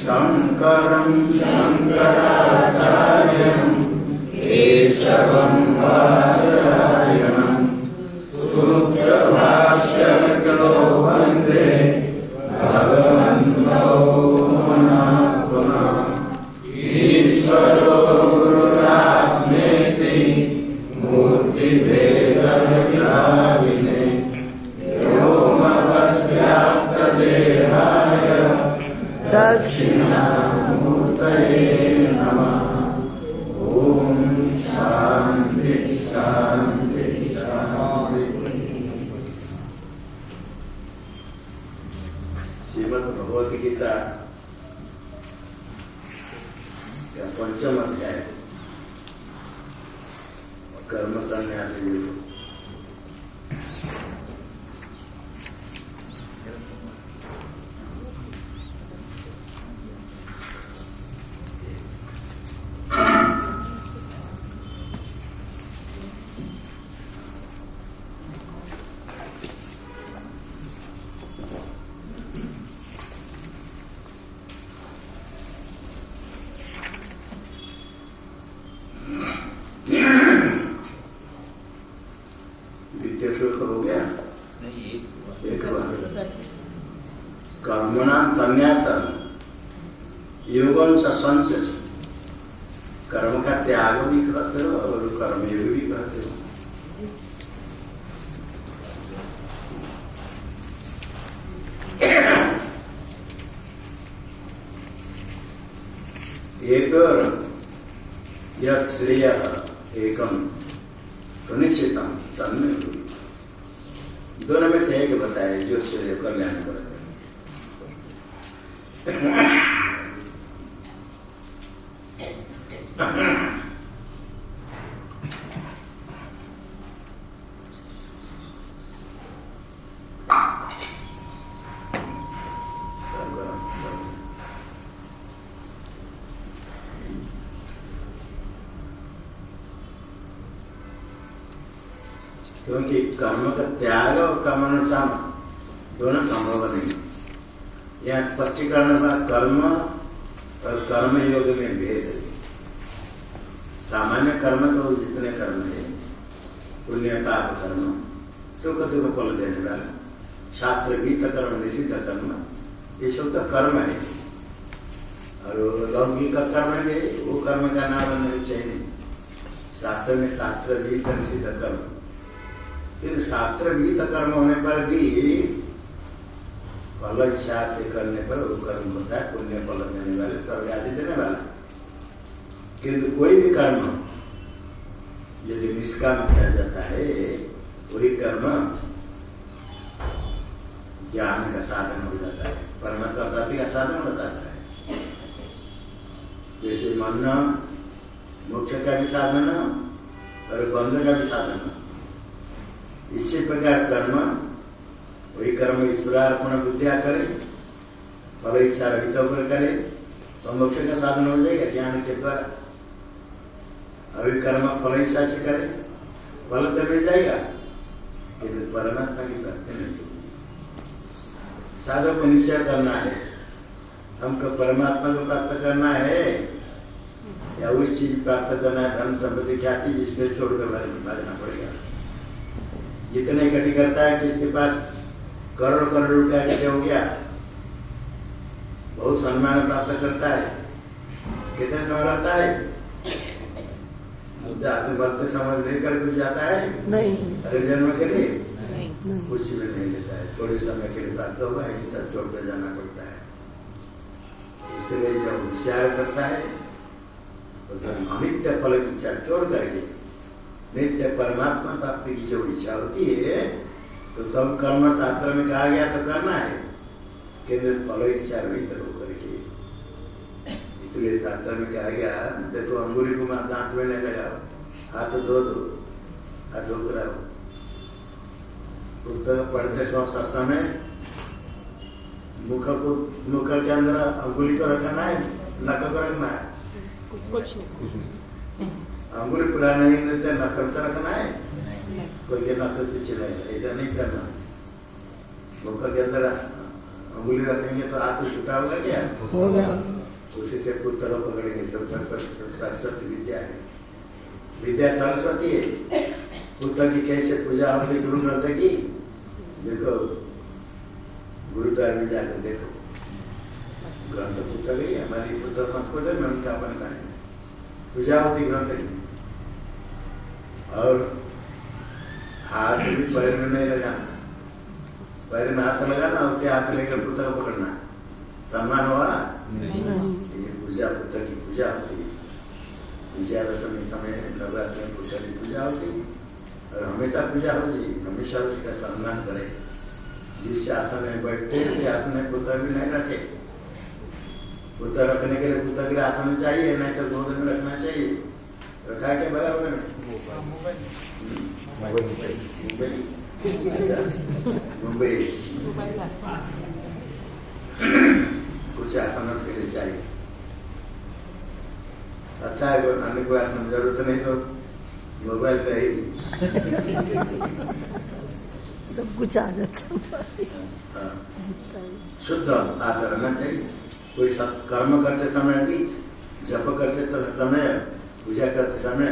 शंकरं शंकराचार्यं केशवं बादरायणं सूत्रभाष्यकृतो वन्दे भगवन्तौ पुनः पुनः। ईश्वरो गुरुरात्मेति मूर्तिभेदविभागिने व्योमवद्व्याप्तदेहाय दक्षिणामूर्तये नमः। ओम शांति शांति शांति। श्रीमद् भगवत गीता का पंचम अध्याय कर्म संन्यास योग। कर्मणां संन्यासं योगं च संचय। कर्म का त्याग भी करते हो और कर्मयोग भी करते हो। एक यत् श्रेयः एकं सुनिश्चितम तन्मे। दोनों में से एक बताए जो श्रेय कल्याण करते। क्योंकि कर्म का त्याग और कर्मानुष्ठान दोनों संभव नहीं। यहाँ स्पष्टीकरण का कर्म और कर्म योग में भेद है। सामान्य कर्म तो जितने कर्म है, पुण्य पाप कर्म, सुख दुख फल देने वाला, शास्त्र गीत कर्म, निषिद्ध कर्म, ये सब तो कर्म है। और लौकिक कर्म है, वो कर्म का नाम नहीं चाहिए। शास्त्र में शास्त्र गीत निषिद्ध कर्म, फिर शास्त्र गीत कर्म होने पर भी फल इच्छा से करने पर वो कर्म होता है पुण्य फल देने वाले, स्वर्ग आदि देने वाला। किंतु कोई भी कर्म यदि निष्काम किया जाता है, वही कर्म ज्ञान का साधन हो जाता है, परमात्मा प्राप्ति का साधन हो जाता है। जैसे मन मोक्ष का भी साधन और बंध का भी साधन। इसी प्रकार कर्म, वही कर्म ईश्वरार्पण बुद्धिया करे, फल इच्छा रहित होकर करे तो मोक्ष का साधन हो जाएगा ज्ञान के द्वारा। अभी कर्म फल इच्छा से करे, फल तो मिल जाएगा किंतु परमात्मा की प्राप्ति नहीं। साधक को निश्चय करना है, हमको परमात्मा को प्राप्त करना है या उस चीज प्राप्त करना है, धन संपत्ति ख्याति, जिसमें छोड़कर भागना पड़ेगा। जितने इकट्ठी करता है, किसके पास करोड़ करोड़ रुपया इकट्ठे हो गया, बहुत सम्मान प्राप्त करता है, कितने समय रहता है? वक्त समय लेकर कुछ जाता है नहीं, अरे जन्म के लिए नहीं, कुछ भी नहीं लेता है। थोड़े समय के लिए प्राप्त होगा, सब छोड़कर जाना पड़ता है। इसलिए जब विचार करता है तो अनित्य फल की इच्छा छोड़ करके नित्य परमात्मा प्राप्ति की जो इच्छा होती है, तो सब कर्म शास्त्र में कहा गया तो करना है, किंतु फल इच्छा रहित होकर के। इसलिए शास्त्र में कहा गया, देखो अंगुली को दांत में नहीं लगाओ, हाथ धो दो, हाथ धो कर आओ। पुस्तक पढ़ते समय मुख के अंदर अंगुली को रखना है, नख को रखना है, कुछ नहीं। अंगुली पूरा नहीं देते, नख तो रखना है, कोई के नख पीछे रहेगा, ऐसा नहीं करना। मुख के अंदर अंगुली रखेंगे तो हाथ छूटा होगा क्या? हो गया। उसी से पुस्तक पकड़ेंगे। सब सरस्वती विद्या है, विद्या सरस्वती है। पुस्तक की कैसे पूजा होती गुरु ग्रंथ की? देखो गुरुद्वारा में जाकर देखो, ग्रंथ पुस्तक ही हमारी पुस्तक मत खोजो, मैं उनका बनता है पूजा होती ग्रंथ की। और हाथ भी पैर में नहीं लगाना, पैर में हाथ लगाना, उससे हाथ लेकर पुस्तक पकड़ना, सम्मान हुआ नहीं। ये पूजा पुस्तक की पूजा होती है। पूजा दशमी समय नवरात्र में पुस्तक की पूजा होती है और हमेशा पूजा होती, हमेशा उसका सम्मान करे। जिस आसन में बैठते उस आसन में पुस्तक भी नहीं रखे। पुस्तक रखने के लिए पुस्तक के आसन चाहिए, नहीं तो गोद में रखना चाहिए। रखा के बराबर में मुंबई कुछ आसन के लिए चाहिए। अच्छा है, अन्य कोई आसन जरूरत नहीं तो मोबाइल पे ही सब कुछ आ जाता। शुद्ध आदर रहना चाहिए। कोई कर्म करते समय भी, जप करते समय, पूजा करते समय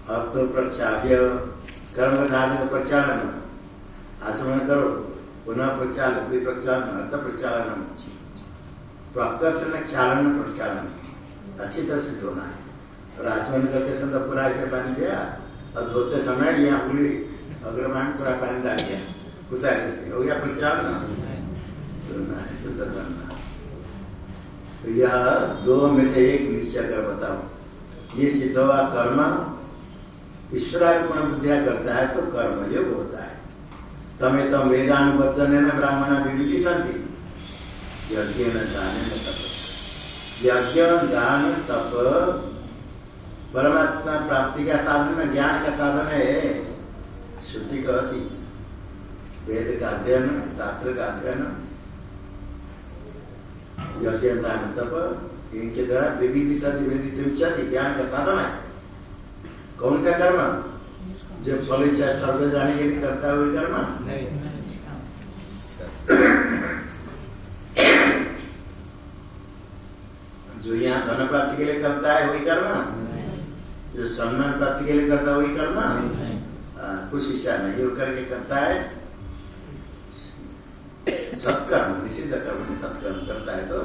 अब तो प्रक्षाव्य कर्म धारण प्रचालन आचमन करो, पुनः प्रचालन प्रक्षालन अर्थ प्रचालन प्रकर्षण क्षालन प्रक्षालन अच्छी तरह से धोना है। और आचमन करते समय पूरा ऐसे पानी दिया और धोते समय यहाँ पूरी अग्रमान थोड़ा पानी डाल दिया, कुछ ऐसे हो गया प्रक्षालन। धोना है, शुद्ध करना। तो यह दो में से एक निश्चय कर बताओ। ये सिद्ध हुआ कर्म ईश्वरार्पण बुद्धिया करता है तो कर्मयोग होता है। तमें तम वेदानुवचन है न ब्राह्मण विविधि संति यज्ञ न दान न तप। यज्ञ दान तप परमात्मा प्राप्ति का साधन है, ज्ञान का साधन है। श्रुति कहती वेद का अध्ययन, शास्त्र का अध्ययन, यज्ञ दान तप इनके द्वारा विविधि सत्य ज्ञान का साधन है। कौन सा कर्म? जो फल इच्छा स्वर्ग जाने के लिए करता है वही कर्म नहीं। जो यहाँ धन प्राप्ति के लिए करता है वही कर्म, जो सम्मान प्राप्ति के लिए करता है वही कर्म, कुछ इच्छा नहीं वो करके करता है सत्कर्म, निषिद्ध कर्म नहीं सत्कर्म करता है तो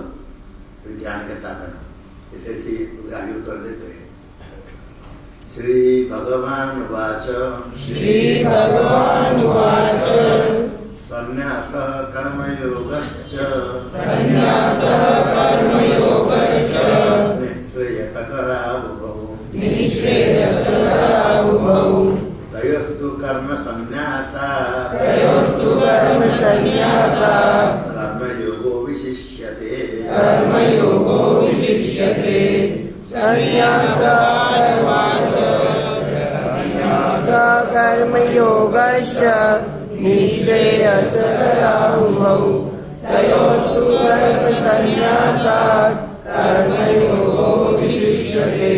ज्ञान के साधन। इसे आगे उत्तर देते हैं। श्री भगवान वाच संन्यास कर्मयोगश्च निःश्रेयसकरावुभौ तयोस्तु कर्म संन्यासात् कर्मयोगो विशिष्यते। कर्मयोगश्च निःश्रेयसकरावुभौ तयोस्तु कर्म संन्यासात् कर्मयोगो विशिष्यते।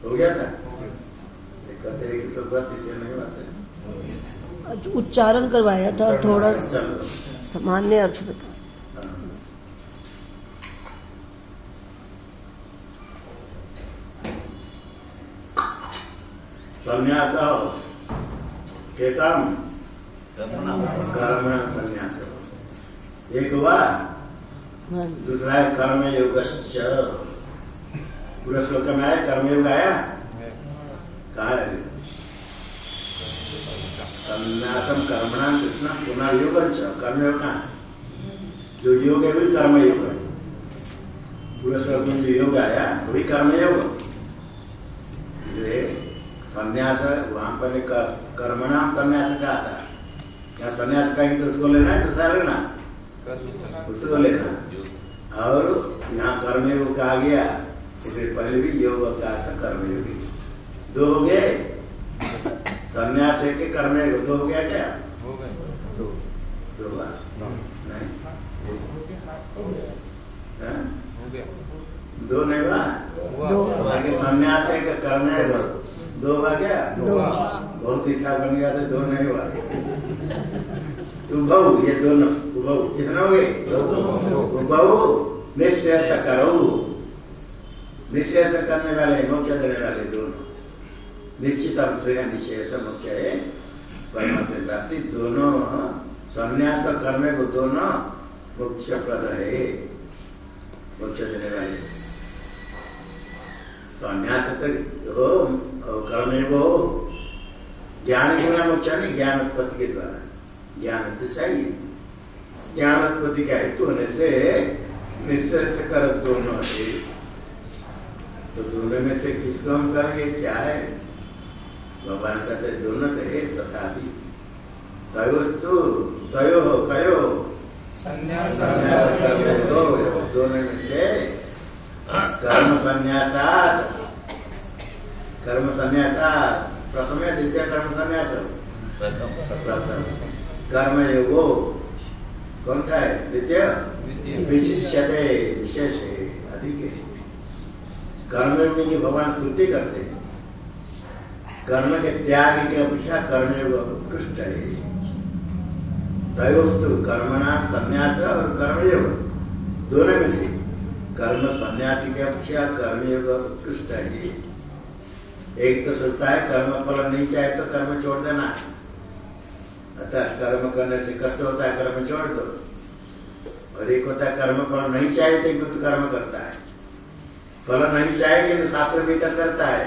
हो गया था? उच्चारण करवाया था, थोड़ा सामान्य अर्थ बता। संन्यास कैसा? कर्म संन्यास एक हुआ, दूसरा है कर्मयोगश्च। पूरा श्लोक में आया कर्मयोग आया, कहा है? संन्यासम कर्मणाम कृष्ण पुनः योग। कर्मयोग कहाँ? जो योग है वही कर्मयोग है। पूरा श्लोक में जो योग आया वही कर्मयोग। संन्यास वहां पर कर्मणाम संन्यास कहा था। क्या संन्यास कहेंगे तो उसको लेना है, दूसरा लेना, उसको लेना। और यहाँ कर्मयोग कहा गया, इससे पहले भी योग का था कर्मयोगी। दो हो गए, संन्यास एक के कर्मयोग दो हो गया क्या? हो गए दो बार नहीं दो नहीं बार दो। संन्यास एक कर्मयोग दो बार क्या? दो बहुत इच्छा बन गया तो 2 नहीं हुआ। उभव, ये दोनों उभव कितना हो गए? उभव निश्चय से करो, निश्चय से करने वाले, मोक्ष देने वाले दोनों। निश्चित रूप से निश्चय से मोक्ष है परमात्मा प्राप्ति। दोनों संन्यास और कर्म को दोनों मोक्ष प्रद है, मोक्ष देने वाले। संन्यास तक हो और कर्म हो, ज्ञान के बिना मोक्ष नहीं, ज्ञान उत्पत्ति के द्वारा। ज्ञान तो चाहिए, ज्ञान उत्पत्ति का हेतु होने से निश्चय से कर दोनों है। तो दोनों में से किसको हम करेंगे? क्या है? भगवान कहते दोनों तो है, तथापि तयोस्तु तयो हो कयो संन्यास, दोनों में से कर्म संन्यासात, कर्म संन्यासात प्रथम या द्वितीय कर्म संन्यास, प्रथम कर्म योगो कौन सा है? द्वितीय विशिष्यते, विशेष है, अधिक है। कर्मयोग की भगवान स्तुति करते हैं। कर्म के त्याग की अपेक्षा कर्मयोग उत्कृष्ट है। तयोस्तु कर्मणा संन्यास और कर्मयोग, दोनों में से कर्म सन्यासी की अपेक्षा कर्मयोग उत्कृष्ट है। एक तो सोचता है कर्म फल नहीं चाहे तो कर्म छोड़ देना, अतः कर्म करने से कष्ट होता है, कर्म छोड़ दो। और एक होता है कर्म फल नहीं चाहे तो कर्म करता है, फल नहीं चाहेंगे तो शास्त्र भी तक करता है।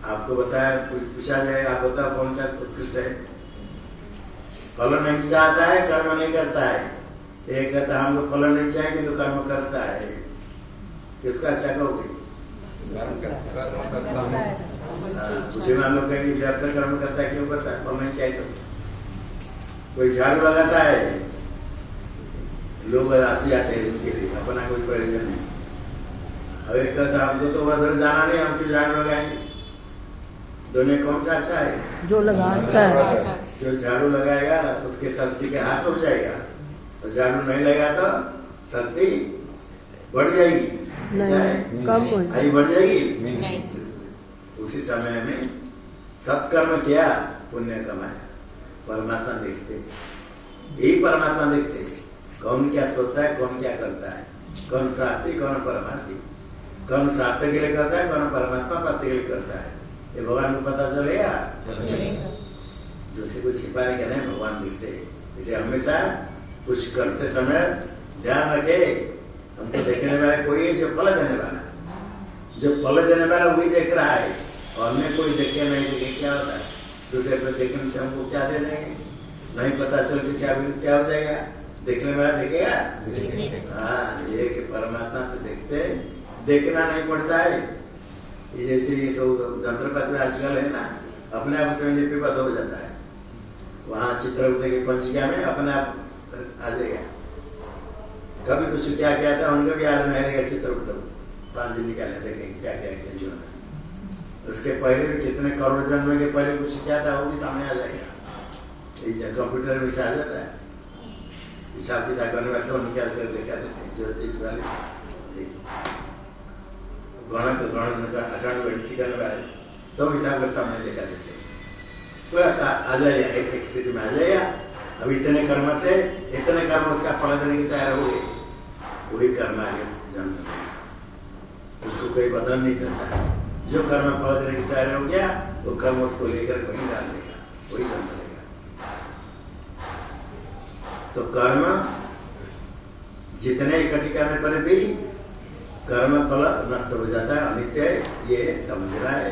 आपको बताया, पूछा जाए आप बताओ कौन सा उत्कृष्ट है? फल नहीं चाहता है, कर्म नहीं करता है। एक कहता है हमको फल नहीं चाहिए तो कर्म करता है, किसका अच्छा कहोगे? बुद्धिमान लोग कहेंगे व्यर्थ कर्म करता है, क्यों करता है? फल नहीं चाहिए तो। कोई झाड़ू लगाता है, लोग आते जाते हैं उनके लिए, अपना कोई प्रयोजन नहीं। अब एक कहता हमको तो उधर जाना नहीं, हम क्यों झाड़ू लगाएंगे? दोनों कौन सा अच्छा है? जो लगाता है, जो झाड़ू लगाएगा उसके शक्ति के हाथ हो जाएगा, और झाड़ू नहीं लगा तो शक्ति बढ़ जाएगी, नहीं कम हो जाएगी, बढ़ जाएगी। उसी समय में सत्कर्म किया, पुण्य कमाया, परमात्मा देखते, यही परमात्मा देखते कौन क्या सोचता है, कौन क्या करता है, कौन स्वार्थी कौन परमार्थी, कौन स्वार्थ के लिए करता है, कौन परमात्मा प्राप्ति के लिए करता है। ये भगवान को पता चलेगा, दूसरे को छिपाने का नहीं, भगवान दिखते। इसे हमेशा कुछ करते समय ध्यान रखे, हमको देखने वाला कोई है जो फल देने वाला, जो फल देने वाला वही देख रहा है, और हमें कोई देखे नहीं, देखे क्या होता है? दूसरे को देखने से हमको क्या दे देंगे? नहीं पता चल के क्या हो जाएगा? देखने वाला देखेगा। हाँ, ये कि परमात्मा से देखते, देखना नहीं पड़ता है। ये जैसे ये सब यंत्रपाति आजकल है ना, अपने आप उसमें लिपिबद्ध हो जाता है। वहाँ चित्रगुप्त की पंचिका में अपने आप आ जाएगा। कभी कुछ क्या क्या था उनको भी याद नहीं रहेगा। चित्रगुप्त 5 दिन निकाले देखेंगे क्या क्या क्या जो है। उसके पहले भी कितने करोड़ जन्म के पहले कुछ क्या था वो भी सामने आ जाएगा। कंप्यूटर में से आ जाता है, हिसाब किताब करने वाले सब निकाल कर देखा देते, ज्योतिष वाले गणक अकाउंट एंट्री करने वाले सब हिसाब के सामने देखा देते। तो आ जाएगा, एक स्थिति में आ जाएगा। अब इतने कर्म से इतने कर्म उसका फल देने की तैयार हो गए, वही कर्म आगे जन्म, उसको कोई बदल नहीं सकता। जो कर्म फल देने की तैयार हो गया वो कर्म उसको लेकर वही डाल देगा, वही जन्म लेगा। तो कर्म जितने इकट्ठी करने पर भी कर्म फल नष्ट हो जाता है, अनित्य है, ये समझना है।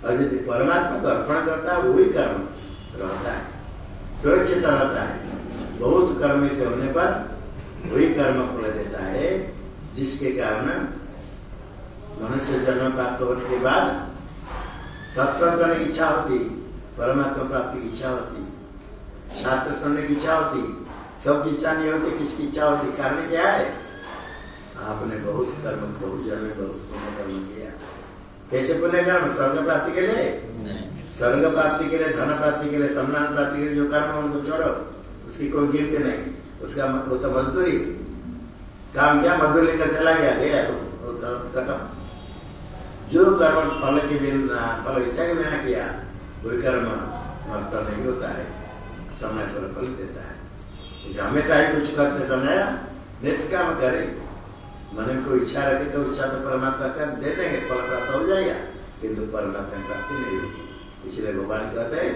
और यदि परमात्मा को अर्पण करता है वही कर्म रहता है, सुरक्षित रहता है। बहुत कर्म से होने पर वही कर्म फल देता है, जिसके कारण मनुष्य जन्म प्राप्त होने के बाद सत्संग करने की इच्छा होती, परमात्मा प्राप्ति की इच्छा होती, शास्त्र सुनने की इच्छा होती। सबकी इच्छा नहीं होती, किसकी इच्छा होती? कारण क्या है? आपने बहुत कर्म, बहुत जन्म, बहुत पुण्य कर्म किया। कैसे पुण्य कर्म? स्वर्ग प्राप्ति के लिए, स्वर्ग प्राप्ति के लिए, धन प्राप्ति के लिए, सम्मान प्राप्ति के लिए जो कर्म उनको छोड़ो, उसकी कोई गिनती नहीं। उसका वो तो मजदूरी काम किया, मजदूर लेकर चला गया, खत्म। जो कर्म फल के बिना, फल इच्छा के बिना किया कोई कर्म नष्ट नहीं होता है, समय पर फल देता है। जो हमेशा ही कुछ करते समय निष्काम करे, मन में कोई इच्छा रखे तो इच्छा तो परमात्मा कर दे देंगे, फल प्राप्त हो जाएगा, किंतु परमात्मा प्राप्ति नहीं होगी। इसलिए भगवान कहते हैं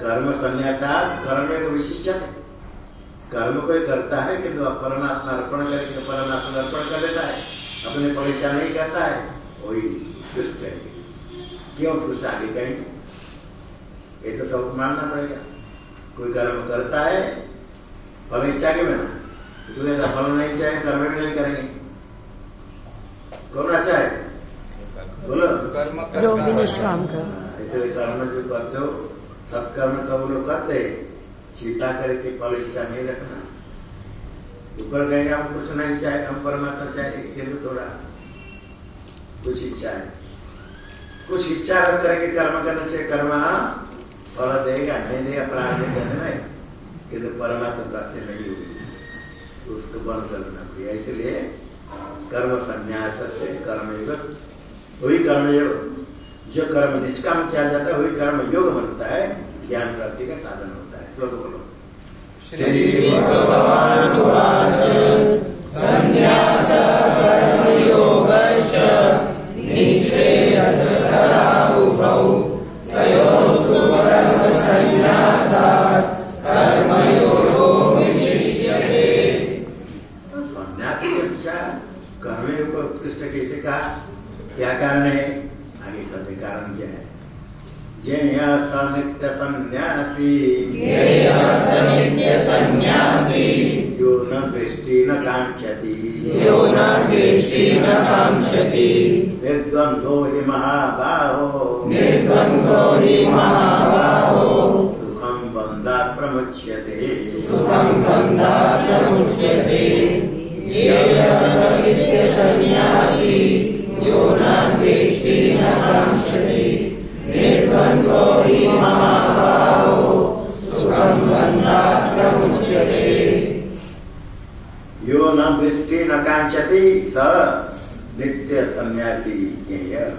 कर्म संन्यासात कर्म एक विशिष्ट है। कर्म कोई करता है किंतु परमात्मा अर्पण करके परमात्मा अर्पण कर देता है, अपने परीक्षा नहीं करता है, वही दुष्ट है। क्यों दुष्ट आगे कहीं, ये तो सब मानना पड़ेगा। कोई कर्म करता है फल इच्छा के बिना, तो फल नहीं चाहे कर्म भी नहीं करेंगे। कौन अच्छा है बोलो? जो भी निष्काम कर, इसलिए कर्म जो करते हो सत्कर्म सब लोग करते, छिपा करके फल इच्छा नहीं रखना। ऊपर कहेंगे हम कुछ नहीं चाहे, हम परमात्मा चाहे, किंतु थोड़ा कुछ इच्छा है, कुछ इच्छा रख करके कर्म करने से कर्म फल देगा नहीं देगा प्रारंभ करने में, किंतु परमात्मा प्राप्ति नहीं होगी, तो उसको बंद करना पड़ेगा। इसलिए कर्म संन्यास से कर्मयोग, वही कर्मयोग जो कर्म निष्काम किया जाता है वही कर्म योग बनता है, ज्ञान प्राप्ति का साधन होता है। श्लोक बोलो। श्री भगवान उवाच संन्यास कर्मयोगश्च निःश्रेयसकरा उभौ तयोस्तु कर्म संन्यासात् कर्मयोगो विशिष्यते। संन्यास की अपेक्षा कर्मयोग को उत्कृष्ट कैसे कहा, क्या कारण है? आगे कहते कारण क्या है? ज्ञेयः स नित्य सन्यासी, यो न दृष्टि न कांक्षति, निर्द्वंद्वो हि महाबाहो, सुखं बन्धात् प्रमुच्यते। ज्ञेयः स नित्य सन्यासी, यो न द्वेष्टि न कांक्षति, निर्द्वंद्वो हि महाबाहो, सुखं बन्धात् प्रमुच्यते। यो न दृष्टि न कांक्षति स नित्य सन्यासी ज्ञेयः।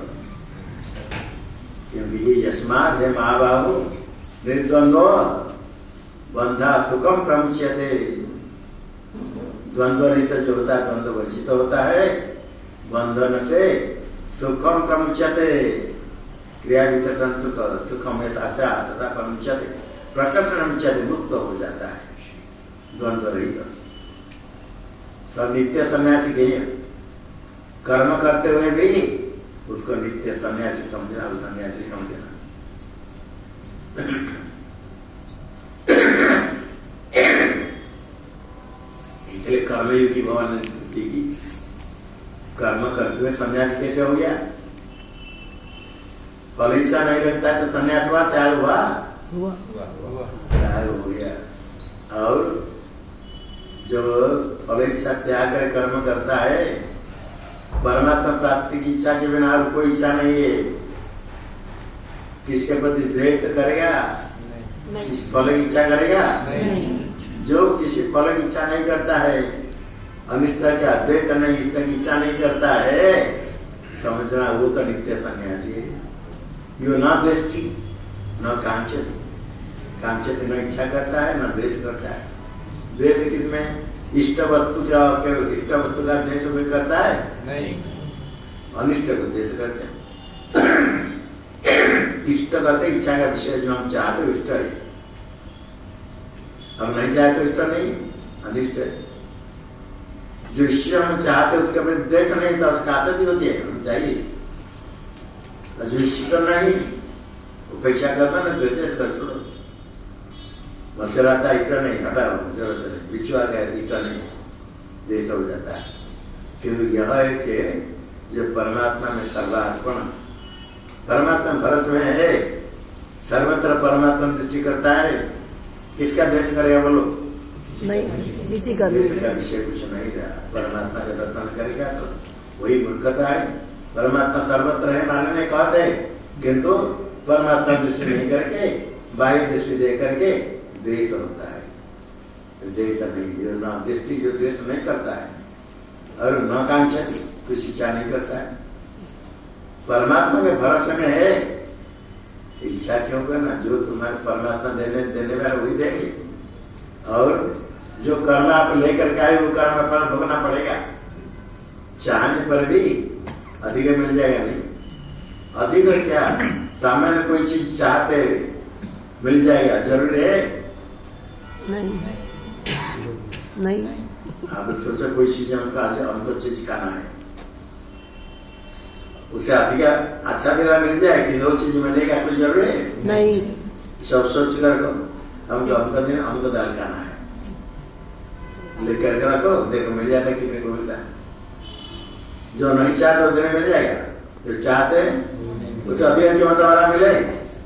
क्योंकि ये यस्मात् है महाबाहो निर्द्वंद्वो बंधा सुखम प्रमुच्यते। द्वंद्व रहित जो होता है द्वंद्व वर्जित होता है, बंधन से सुखम प्रमुच्यते। क्रिया विशेषण सुख, सुखम आशा तथा प्रमुच्यते प्रकर्षण मुच्यते, मुक्त हो जाता है द्वंद्व रहित। सब नित्य सन्यासी के कर्म करते हुए भी उसको नित्य सन्यासी समझना, सन्यासी समझना। इसलिए कर्मयोगी भगवान की कर्म करते हुए सन्यास कैसे हो गया? फल इच्छा नहीं रखता है तो सन्यास हुआ, त्याग हुआ, त्याग हो गया। और जो फल इच्छा त्याग कर कर्म करता है, परमात्मा प्राप्ति की इच्छा के बिना और कोई इच्छा नहीं है। किसके प्रति द्वेष करेगा? किस फल की इच्छा करेगा? जो किसी फल की इच्छा नहीं करता है, अनिष्ट का द्वेष नहीं, इष्ट की इच्छा नहीं करता है, समझना वो तो नित्य सन्यासी है। यो न द्वेष्टि न कांक्षति, कांक्षति न इच्छा करता है न द्वेष करता है। द्वेष किसमें? इष्ट वस्तु का, केवल इष्ट वस्तु का द्वेष कोई करता है? नहीं। अनिष्ट को द्वेष करते हैं। इष्ट करते इच्छा का विषय जो हम चाहते इष्ट है, हम नहीं चाहते इष्ट नहीं, अनिष्ट है। जो ईश्वर हम चाहते उसके अपने द्वेष नहीं तो उसका आसक्ति होती है, हम चाहिए। जो ईश्वर नहीं उपेक्षा करता ना, द्वेष कर छोड़ो, मच्छर आता इष्ट नहीं, हटाओ जरूरत नहीं, बिच्छू आ गया इष्ट नहीं, द्वेष हो जाता है। क्योंकि यह है कि जो परमात्मा में सर्वार्पण, परमात्मा भरस में है, सर्वत्र परमात्मा दृष्टि करता है, किसका द्वेष करेगा बोलो? नहीं, किसी का विषय कुछ नहीं रहा। परमात्मा का दर्शन करेगा तो वही मूर्खता है। परमात्मा सर्वत्र है मानने कहते हैं, किंतु परमात्मा दृष्टि नहीं करके बाह्य दृष्टि दे करके द्वेष होता है। द्वेष नहीं, न दृष्टि जो द्वेष नहीं करता है और न कांक्षति, कुछ इच्छा नहीं करता है, परमात्मा के भरोसे में है। इच्छा क्यों करना? जो तुम्हारे परमात्मा देने वाला वही देंगे। और जो कर्म आप लेकर के आए वो कर्म फल भोगना पड़ेगा। चाहने पर भी अधिक मिल जाएगा नहीं। अधिक क्या, सामान्य कोई चीज चाहते मिल जाएगा, जरूरी है? नहीं। आप सोचो कोई चीज हमको चीज खाना है, उसे अधिक अच्छा मेरा मिल जाए कि 2 चीज मिलेगा, कोई जरूरी है? नहीं। सब सोच कर रखो, हमको दाल खाना है, लेकर के रखो, देखो मिल जाता है, कितने को मिलता है। जो नहीं चाहते उतने मिल जाएगा, जो चाहते उसे अधिक क्यों दोबारा मिले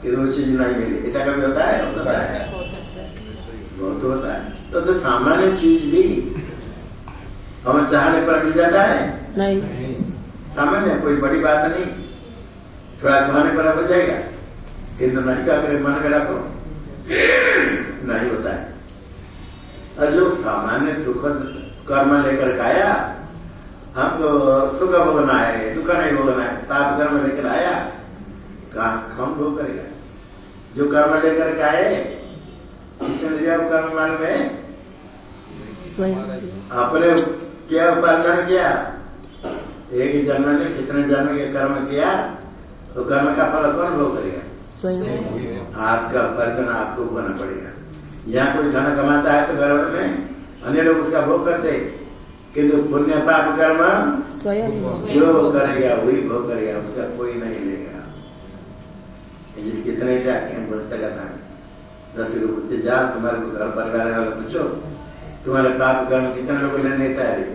कि 2 चीज नहीं मिले। ऐसा कभी होता है? होता है, बहुत होता है। तो सामान्य चीज भी हम चाहने पर मिल जाता है? नहीं। सामान्य कोई बड़ी बात नहीं, थोड़ा खाने पर हो जाएगा, किंतु नहीं क्या करे, मन में रखो, नहीं होता है। और जो सामान्य सुखद कर्म लेकर खाया, हमको सुख भोगना है, दुख नहीं भोगना है, पाप कर्म लेकर आया, कौन भोग करेगा? जो कर्म लेकर के आए, इसने दिया कर्म मालूम है, अपने क्या उपार्जन किया, एक ही जन्म में कितने जन्म के कर्म किया, तो कर्म का फल कौन भोग करेगा? आपका उपार्जन आपको भोगना पड़ेगा। यहाँ कोई धन कमाता है तो घर में अन्य लोग उसका भोग करते, किंतु पुण्य पाप कर्म स्वयं जो करेगा वही भोग करेगा, उसका कोई नहीं लेगा। कितने से आके बोलते रहता है, 10 रुपये जाओ, तुम्हारे घर परिवार वाले पूछो, तुम्हारे पाप कर्म कितने लोग लेने तैयार है?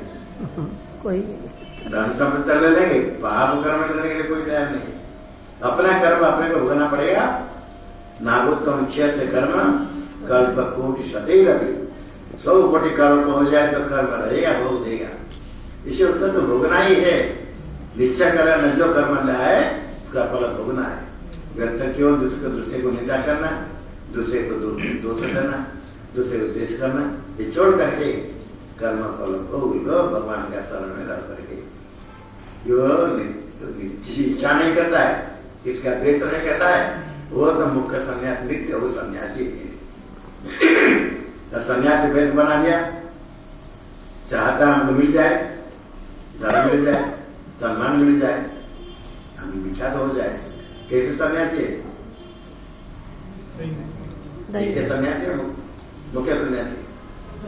कोई नहीं। धन संपत्ति ले लेंगे, पाप कर्म लेने के लिए कोई तैयार नहीं। अपना कर्म अपने को भोगना पड़ेगा। नागोत्तम क्षेत्र कर्म कल्प कोटि सदैव रवि, 100 कोटि कर्म हो जाए तो कर्म रहेगा, भोग देगा। इसे उसका तो भोगना ही है। निश्चय करना, जो कर्म लाए उसका फल भोगना है। व्यर्थ क्यों दूसरे को निंदा करना, दूसरे को दोष करना, दूसरे को द्वेष करना, ये छोड़ करके कर्म फल भोग लो, भगवान का शरण में रह करके। जो इच्छा नहीं करता है, किसका द्वेष नहीं करता है, वो तो मुख्य संन्यास, नित्य वो सन्यासी है। तो सन्यासी वेश बना दिया, चाहता हमको मिल जाए, धर्म मिल जाए, सम्मान मिल जाए, हम विख्यात हो जाए। कैसे सन्यासी है? कैसे सन्यासी है? मुख्य सन्यासी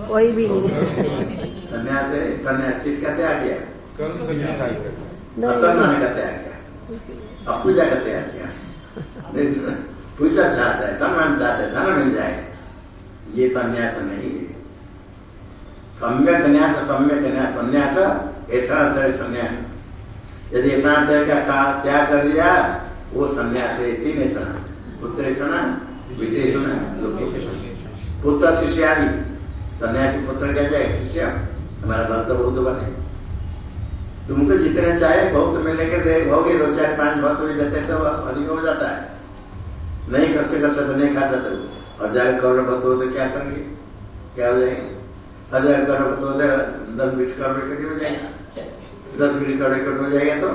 कोई भी नहीं। सन्यास है, सन्यास किसका त्याग किया? सम्मान का त्याग किया, अब पूजा का त्याग किया। पूजा चाहता है, सम्मान चाहता है, धन मिल जाए, ये सन्यास नहीं है। सम्यक न्यास, सम्यक न्यास, सन्यास ऐसा सन्यास। यदि ऐसा का त्याग कर दिया, वो सन्यास है। 3 ऐसा, पुत्रेषणा, विदेशणा, लोकेषणा। पुत्र शिष्य आदि, सन्यासी पुत्र क्या जाए, शिष्य हमारा भक्त बहुत बने। तुमको जितने चाहे बहुत में लेकर दे, भोगे 2, 4, 5 भक्त भी देते तो अधिक हो जाता है। नहीं खर्च कर सकते, नहीं खा सकते। 1000 करोड़ भक्त हो तो क्या करेंगे, क्या हो जाएंगे? 1000 करोड़ भक्त हो तो 10-20 करोड़ इकट्ठे हो जाएगा। 10-20 करोड़ इकट्ठे हो जाएगा तो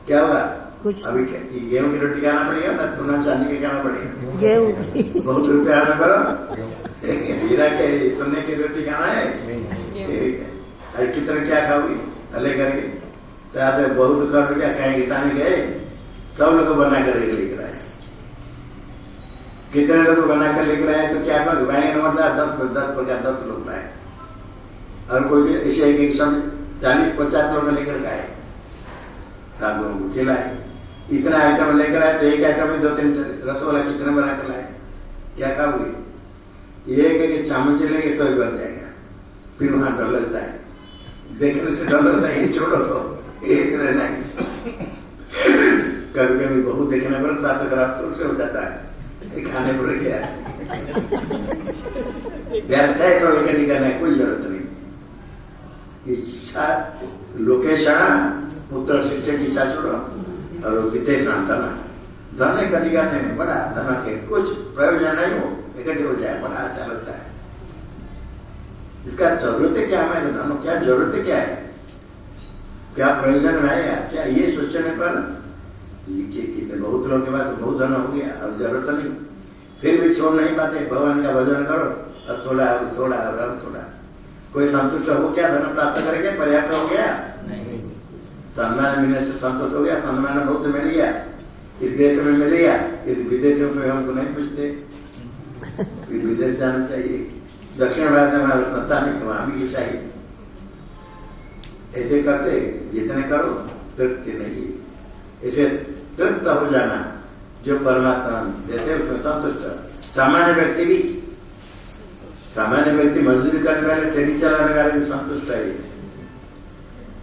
क्या होगा? कुछ अभी गेहूं की रोटी खाना पड़ेगा ना, सोना चांदी के खाना पड़ेगा। गेहूं बहुत रुपया आना करो, हीरा के सोने की रोटी खाना है, कितने क्या खाओगी लेकर के? शायद बहुत कर रुपया खाएंगे, ताने गए सब लोग बना कर लेकर आए। कितने लोग बना कर लेकर आए तो क्या कर भाई नंबर 10 प्रकार 10 लोग लाए, और कोई ऐसे एक 40-50 लोग लेकर गए, सात लोगों को खिलाए। इतना आइटम लेकर आए तो एक आइटम में 2-3 रसगुल्ला कितने बना कर लाए, क्या खाओगे? एक चामच लेंगे तो ही बढ़ जाएगा, फिर वहां डर लगता है, देखने से डर लगता है, छोड़ो तो एक नहीं। कभी कभी बहुत देखने पर साथ खराब सुख से हो जाता है, खाने पर क्या सब इकट्ठी करना है, कोई जरूरत नहीं। इच्छा लोकेशन, पुत्र शिक्षक की इच्छा छोड़ो, और विदेश धन इकट्ठी करने में बड़ा धन के कुछ प्रयोजन नहीं हो, इकट्ठे हो जाए बड़ा अच्छा लगता है। इसका जरूरत है क्या? हमें धन क्या जरूरत है, क्या है, क्या प्रयोजन रहेगा, क्या ये सोचने पर कितने बहुत लोगों के पास बहुत धन हो गया, अब जरूरत नहीं, फिर भी छोड़ नहीं पाते। भगवान का भजन करो, अब थोड़ा अब थोड़ा अब थोड़ा, कोई संतुष्ट हो क्या? धन प्राप्त करेंगे, पर्याप्त हो गया? सम्मान मिलने से संतोष हो गया? सम्मान बहुत मिल गया, इस देश में मिल गया, इस विदेशों में हमको नहीं पूछते, विदेश जाना चाहिए। दक्षिण भारत में हमारा सत्ता नहीं, वहां भी चाहिए। ऐसे करते जितने करो तृप्ति नहीं, इसे तृप्त हो जाना जो परमात्मा देते उसमें संतुष्ट। सामान्य व्यक्ति भी, सामान्य व्यक्ति मजदूरी करने वाले, ट्रेनिंग चलाने वाले भी संतुष्ट है।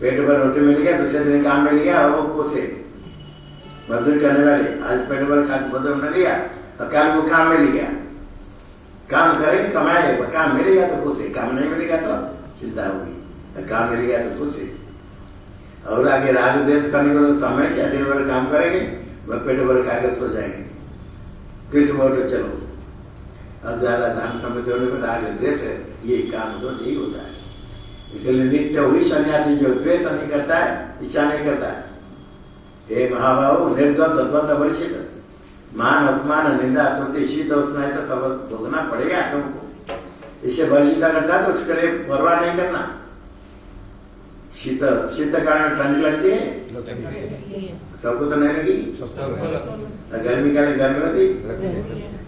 पेट भर रोटी मिल गया, दूसरे दिन काम मिल गया, और वो खुश है। मजदूरी करने वाले आज पेट भर भोजन मिल गया और कल वो काम मिल गया, काम करेंगे कमाए, काम मिलेगा तो खुश है, काम नहीं मिलेगा तो चिंता होगी, काम मिल गया तो खुश है। और आगे राज देश करने को तो समय क्या, दिन भर काम करेंगे, वह पेट भर खाकर सो जाएंगे, किस बोलते चलो। अब ज्यादा धन समृद्धि होने पर राज देश है, ये काम तो नहीं होता है। इसलिए नित्य हुई सन्यासी जो द्वेष नहीं करता है, इच्छा नहीं करता है, हे महाभाव निर्द्वंद द्वंद्व वर्षित, मान अपमान निंदा तो शीत उष्ण है तो सब भोगना पड़ेगा तुमको। इससे वर्षित करता है तो उसके लिए परवाह नहीं करना। शीत शीत कारण ठंडी लगती है सबको तो नहीं लगी, गर्मी का गर्मी होती।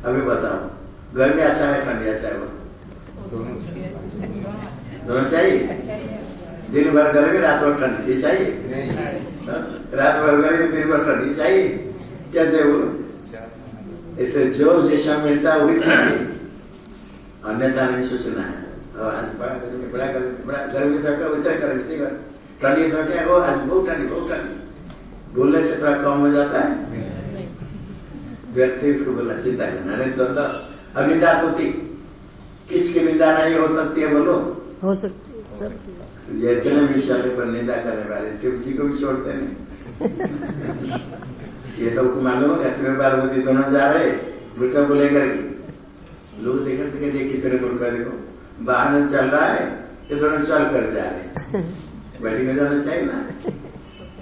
अभी बताओ गर्मी अच्छा है ठंडी अच्छा है? दोनों चाहिए। दिन भर गर्मी रात भर ठंडी, ये चाहिए? रात भर गर्मी दिन भर ठंडी चाहिए? कैसे बोलो? इससे जो जैसा मिलता है वही चाहिए, अन्यथा नहीं सोचना है। आज बड़ा गर्मी से उतर कर ठंडी से क्या हो, आज बहुत ठंडी बहुत ठंडी बोलने से थोड़ा कम हो जाता है। व्यक्ति उसको बोला चिंता करना नहीं तो अनिंदा होती, किसकी निंदा नहीं हो सकती है? बोलो हो सकती है। जैसे न विषय पर निंदा करने वाले शिव जी को भी छोड़ते नहीं। ये सबको मालूम है, शिव पार्वती दोनों जा रहे गुस्सा को लेकर के, लोग देखे कितने मूर्ख देखो, वाहन चल रहा है ये दोनों चल कर जा रहे, बैठी में जाना चाहिए ना,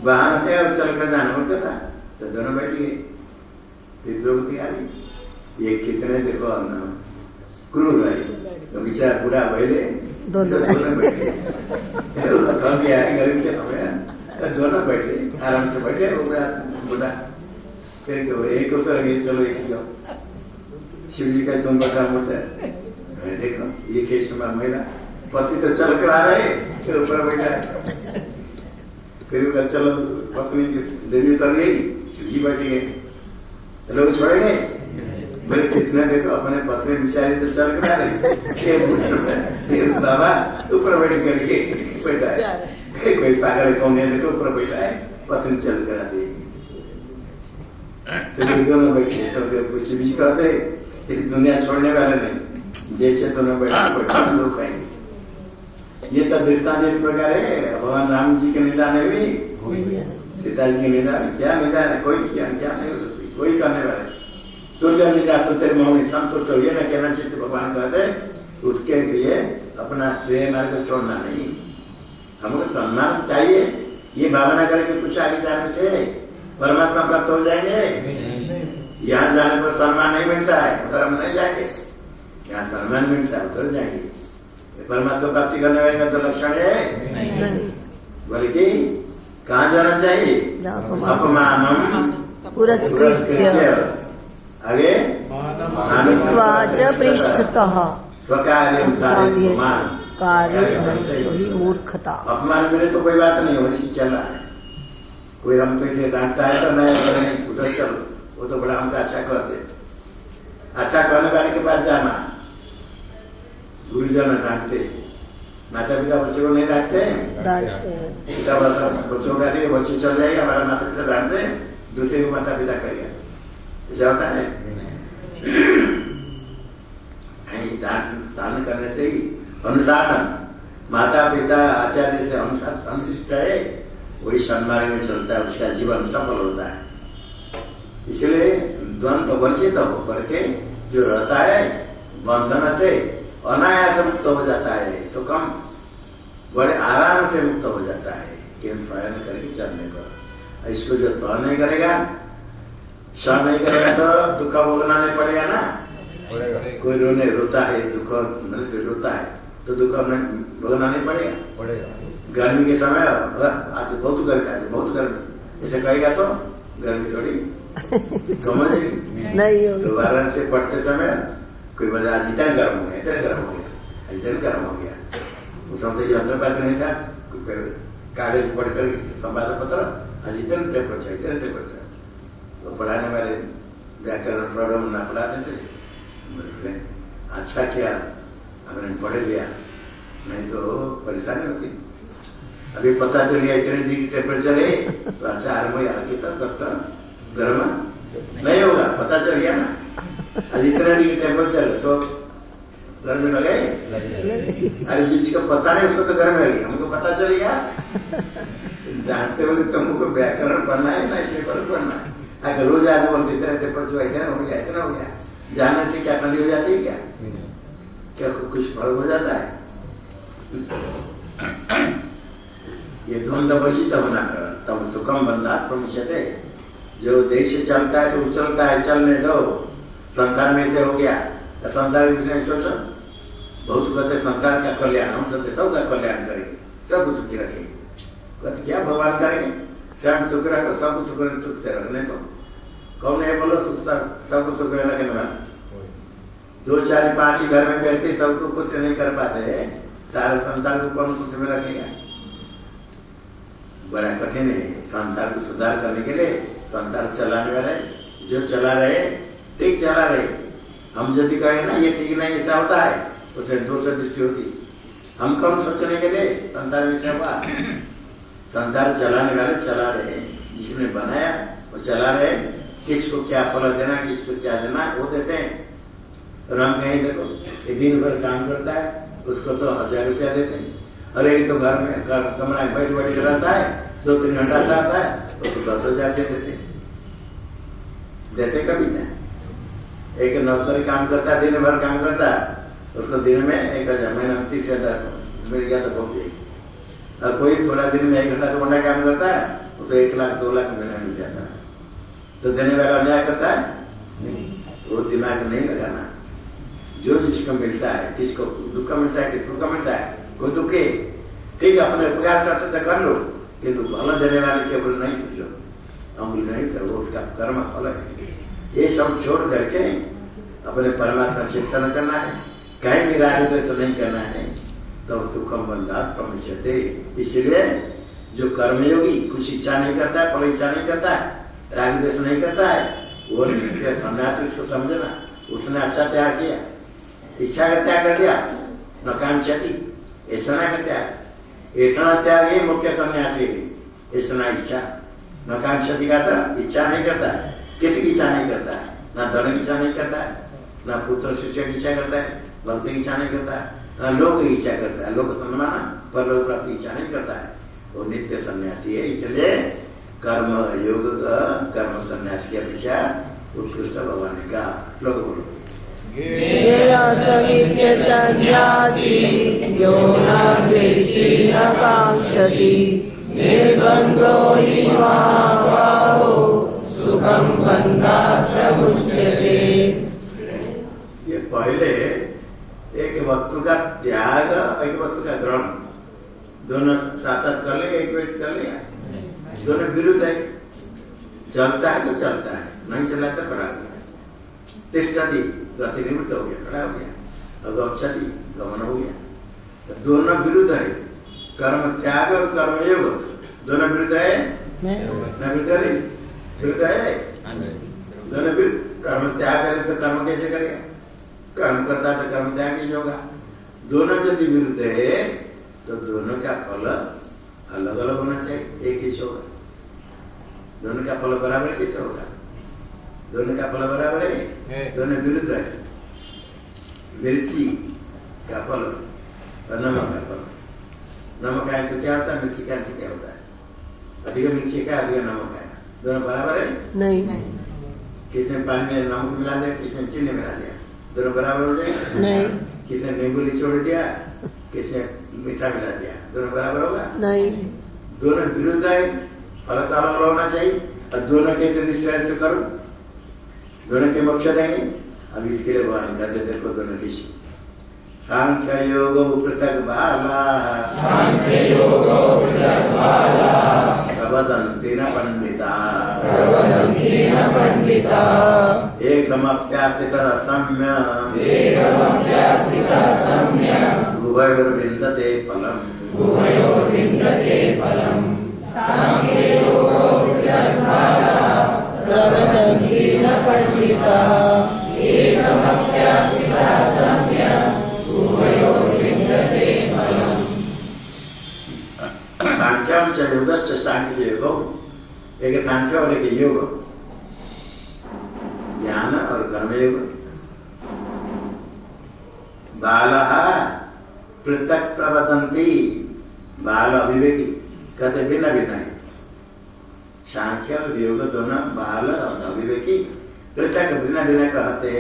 वाहन थे और चल कर जाना होता था तो दोनों बैठी गए, लोग तैयारी। ये कितने देखो क्रूर है, तो बेचारा पूरा बहले दोनों बैठे गरीब के समय दोनों बैठे आराम से बैठे, बुढ़ा फिर एक चलो एक जाओ। शिव जी का तुम बता होता है, देखो ये केस महिला पति तो चल कर आ रहे फिर ऊपर बैठा है, फिर चलो पत्नी देवी तर गई, शिव जी बैठी गई, लोग छोड़ेंगे बोले कितना देखो अपने पत्नी बिचारी तो चल कर आ रही, बाबा ऊपर बैठ करके बैठा है, कोई पागल कौन है देखो ऊपर बैठा है, पत्नी चल कर आ रही, तो दोनों बैठे तो शिव जी कहते दुनिया छोड़ने वाले नहीं, जैसे दोनों बैठे लोग खाएंगे। ये तो दृष्टांत इस प्रकार है, भगवान राम जी की निंदा नहीं हुई, पिताजी की निंदा क्या निंदा है, कोई क्या नहीं हो सकती, कोई करने वाले तुझे निंदा तो तेरे मुंह में संतुष्ट हो, ये न कहना चाहिए भगवान कहते उसके लिए अपना श्रेय मार्ग छोड़ना नहीं, हमको सम्मान चाहिए। ये भावना करके कुछ आगे जाने से परमात्मा प्राप्त हो जाएंगे। यहाँ जाने पर सम्मान नहीं मिलता है उधर हम नहीं जाएंगे, यहाँ सम्मान मिलता है उधर जाएंगे। परमात्मा प्राप्ति करने वाले का तो लक्षण है, बल्कि कहाँ जाना चाहिए? अपमानम पुरस्कृत्य आगे पृष्ठतः कार्य मूर्खता। अपमान मिले तो कोई बात नहीं, वैसे चल रहा है, कोई हम तो इसे डांटता है तो नहीं उधर चलो, वो तो बड़ा हमको अच्छा कहते, अच्छा कहने वाले के पास जाना। गुरुजन डांटते, माता पिता बच्चे को नहीं डांटते, पिता बच्चों को डांटे बच्चे चल जाएगा, हमारा माता पिता डांटते दूसरे को माता पिता कहेगा, ऐसा होता है। डांट शासन करने से ही अनुशासन, माता पिता आचार्य से अनुशिष्ट है, वही सन्मार्ग में चलता है, उसका जीवन सफल होता है। इसलिए द्वंद्व वर्षित हो करके जो रहता है बंधन से अनायास मुक्त हो जाता है, तो कम बड़े आराम से मुक्त हो जाता है, केवल शयन करके चलने पर। इसको जो तय नहीं करेगा सहन नहीं करेगा तो दुख भोगना नहीं पड़ेगा ना। कोई रोता है, दुख रोता है तो दुख भोगना नहीं पड़ेगा। गर्मी के समय आज बहुत गर्मी ऐसे कहेगा तो गर्मी थोड़ी समझ नहीं होगी। तो वाराणसी से पढ़ते समय कोई बोला आज इतना गर्म हो गया, इतना गर्म हो गया, इतना गर्म हो गया। उस समय तो यंत्र पात्र नहीं था, कागज पढ़कर संवाद पत्र आज इतना टेम्परेचर तो पढ़ाने वाले व्याकरण प्रॉब्लम ना पढ़ाते थे। अच्छा किया हमने पढ़ लिया, नहीं तो परेशानी होती। अभी पता चल गया इतने डिग्री टेम्परेचर है तो अच्छा आरम्भ कितना कब तक गर्म नहीं होगा, पता चल गया ना। आज इतना डिग्री टेम्परेचर तो गर्मी लगे। अरे जिसको पता नहीं उसको तो गर्म लगेगी, हमको पता चल गया। जानते हो तुमको व्याकरण पढ़ना है ना, इतने पढ़ना है। अगर रोज आज बोलते इतना टेम्परेचर इतना हो गया, जानने से क्या ठंडी हो जाती है? क्या कुछ फर्क हो जाता है? ये द्वंद्व वर्जित होना तब सुखम बंधा प्रमुचते। जो देश से चलता है तो उछलता है, चलने दो। संसार में से हो गया तो संसार में सोचो, बहुत कहते संसार का कल्याण, हम सोचते सबका कल्याण करेंगे, सब कुछ सुखी रखेंगे। कहते क्या भगवान करेंगे? स्वयं सुख रखो, सब सुख से रखने को कौन है? बोलो सबको सुख रखने वाला। 2 4 5 घर में बैठते सबको कुछ नहीं कर पाते, सारे संसार को कौन कुछ में रखेगा? बड़ा कठिन है। संसार को सुधार करने के लिए संसार चलाने वाले जो चला रहे ठीक चला रहे। हम यदि कहें ना ये ठीक नहीं ऐसा होता है, उसे दोष दृष्टि होती। हम कौन सोचने के लिए संसार में से हुआ? संसार चलाने वाले चला रहे, जिसने बनाया वो चला रहे। किसको क्या फल देना, किसको क्या देना वो देते हैं। और हम कहीं देखो ये दिन भर काम करता है, उसको तो 1000 रुपया देते हैं। और एक तो घर में कमरा में बैठ रहता है, 2-3 घंटा आता है, उसको 10,000 देते कभी नहीं। एक नौकरी काम करता है, दिन भर काम करता है, उसको दिन में 1,000, महीना में 30,000 मिल गया तो बहुत ही। और कोई थोड़ा दिन में 1 घंटा 2 घंटा काम करता है, उसको 1 लाख 2 लाख महीना मिल जाता है। तो देने वाला अन्याय करता है नहीं, वो दिमाग नहीं लगाना। जो जिसको मिलता है, किसको दुख मिलता है, किसको सुख मिलता है, कोई दुखे ठीक है अपने उपकार कर सकते कर लो, किन्तु भला देने वाले केवल नहीं पूछो, अमूल नहीं करो, उसका कर्म फल है। ये सब छोड़ करके अपने परमात्मा चिंतन करना है, कहीं भी राग द्वेष नहीं करना है, तो सुखम बंधात प्रमुच्यते। इसलिए जो कर्मयोगी कुछ इच्छा नहीं करता है, फल इच्छा नहीं करता है, राग द्वेष नहीं करता है, वो सन्यासी उसको समझना, उसने अच्छा त्याग किया, इच्छा का त्याग कर दिया, नकांक्षति ऐसा का त्याग, ऐसा त्याग ही मुख्य सन्यासी। ऐसा इच्छा नकांक्षति का था, इच्छा नहीं करता है, किसी की इच्छा नहीं करता है, ना धन की इच्छा नहीं करता है, ना पुत्र शिष्य की इच्छा करता है, भक्ति की इच्छा नहीं करता है, ना लोग की इच्छा करता है, लोग सम्मान पर लोग प्राप्ति इच्छा नहीं करता है, वो नित्य सन्यासी है। इसलिए कर्म योग कर्म सन्यास की अपेक्षा उत्कृष्ट भगवान का श्लोक बोलो। नित्य सन्यासी यो न द्वेष्टि न कांक्षति निर्बन्धो हि महाबाहो सुखं बन्धात् प्रमुच्यते। ये पहले एक वस्तु का त्याग, एक वस्तु का ग्रहण, दोनों साथ कर ले, एक वेट कर लिया, दोनों विरुद्ध है। चलता है तो चलता है, नहीं चला तो खड़ा हो गया। तिष्ठति गति निवृत्त हो गया, खड़ा हो गया। और गच्छति गमन हो गया। तो दोनों विरुद्ध है, कर्म त्याग और कर्म योग दोनों विरुद्ध है, विरुद्ध है, विरुद्ध है दोनों विरुद्ध। कर्म त्याग करे तो कर्म कैसे करेगा? कर्म करता तो कर्म त्याग कैसे होगा? दोनों यदि विरुद्ध है तो दोनों का फल अलग अलग होना चाहिए, एक ही होगा। दोनों का फल बराबर कैसे होगा? दोनों का फल बराबर है, दोनों विरुद्ध है। मिर्ची का फल और नमक का फल, नमक आए तो क्या होता है, मिर्ची का क्या होता है? अधिक मिर्ची का, अधिक नमक आया, दोनों बराबर है नहीं। किसने पानी में नमक मिला दिया, किसने चीनी मिला दिया, दोनों बराबर हो जाएगा नहीं। किसने नींबू निचोड़ दिया, किसने मीठा मिला दिया, दोनों बराबर होगा नहीं। दोनों विरुद्ध है, फल तो अलग होना चाहिए। और दोनों के निश्चय से करो दोनों के मोक्ष देंगे। अब इसके लिए भगवान कहते देखो दोनों किसी सांख्य योग पृथक बाला प्रवदन्ति न पंडिता एकमप्यास्थितः सम्यक् उभयोर्विन्दते फलम् प्रवदन्ति न पंडिताः सांख्यम से योगस्य सांख्य योग, एक सांख्य और एक योग, ज्ञान और कर्मयोग। बालः पृथक प्रवदन्ति, बाल अविवेकी कहते भिन्न भिन्न है। सांख्य और योग दोनों बाल और अविवेकी पृथक भिन्न भिन्न कहते।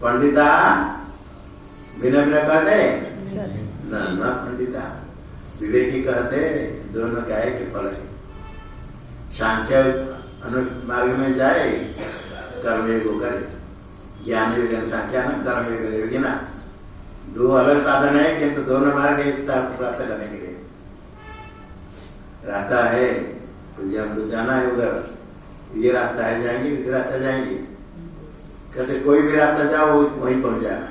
पंडिता भिन्न भिन्न कहते न पंडिता, विवेकी कहते दोनों क्या है कि फल है। सांख्य मार्ग में जाए कर्मयोग करे, ज्ञान योग सांख्या न कर्मयोग योगी ना, दो अलग साधन है किंतु दोनों मार्ग एकता प्राप्त करने के लिए। रास्ता है तो हमको जाना है उधर, ये रास्ता है जाएंगे, इधर रास्ता जाएंगे, कहते कोई भी रास्ता जाओ वहीं पहुंच जाना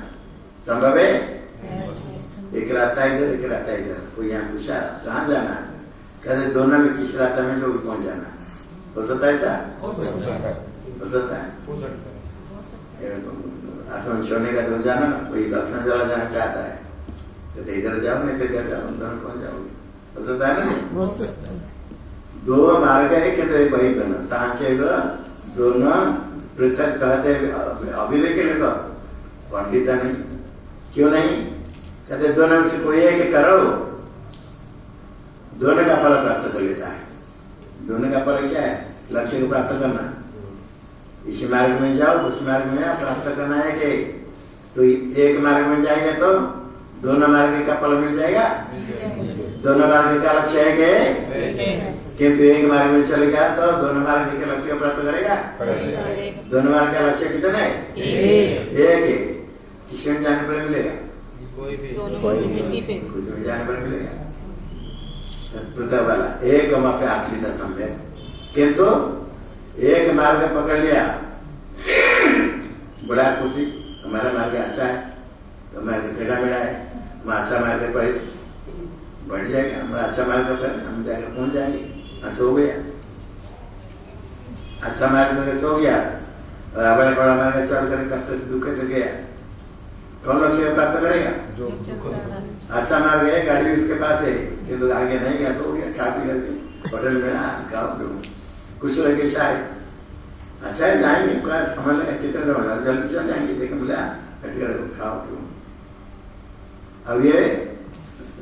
संभव है। एक रास्ता इधर एक रास्ता इधर, कोई यहाँ पूछा कहाँ जाना है, कहते दोनों में किस रास्ता में जो पहुंच जाना। हो सकता है ऐसा? हो सकता है। आसमान छोड़ने का तो जाना ना, कोई दक्षिण चला जाना चाहता है तो इधर जाओ नहीं तो इधर जाओ, दोनों पहुंच जाओगे। हो सकता है ना? दो मार्ग है कि तो वही दोनों सांख्य दोनों पृथक कहते अविवेकी लोग, पंडिता नहीं। क्यों नहीं कहते? दोनों में से कोई है कि करो, दोनों का फल प्राप्त कर लेता है। दोनों का फल क्या है? लक्ष्य को प्राप्त करना। इसी मार्ग में जाओ उस मार्ग में प्राप्त करना है कि तो एक मार्ग में जाएगा तो दोनों मार्ग का फल मिल जाएगा। दोनों मार्ग का लक्ष्य है कि किंतु एक मार्ग में चलेगा तो दोनों मार्ग के लक्ष्य प्राप्त करेगा। दोनों मार्ग का लक्ष्य कितना है? एक। किसी में जाने पर मिलेगा, कुछ में जाने पर मिलेगा। पृथक वाला एक पे आखिरी था समझे, किंतु एक मार्ग पकड़ लिया बड़ा खुशी, हमारा मार्ग अच्छा है, हमारा टेढ़ा मेढ़ा है, हम अच्छा मार्ग पर बढ़ जाएगा, हमारा अच्छा मार्ग पर हम जाकर पहुंच जाएंगे। सो गया, अच्छा मार्ग में सो गया और बड़ा बड़ा मार्ग चल कर कष्ट से दुख से गया, कौन लक्ष्य प्राप्त करेगा? अच्छा मार्ग है, गाड़ी उसके पास है किंतु आगे नहीं गया, सो गया, खा पी करके होटल में खाओ कुछ लगे शायद अच्छा है जाएंगे, समझ लगा कितने लोग जल्दी चल जाएंगे, देखो मिला खाओ क्यों। अब ये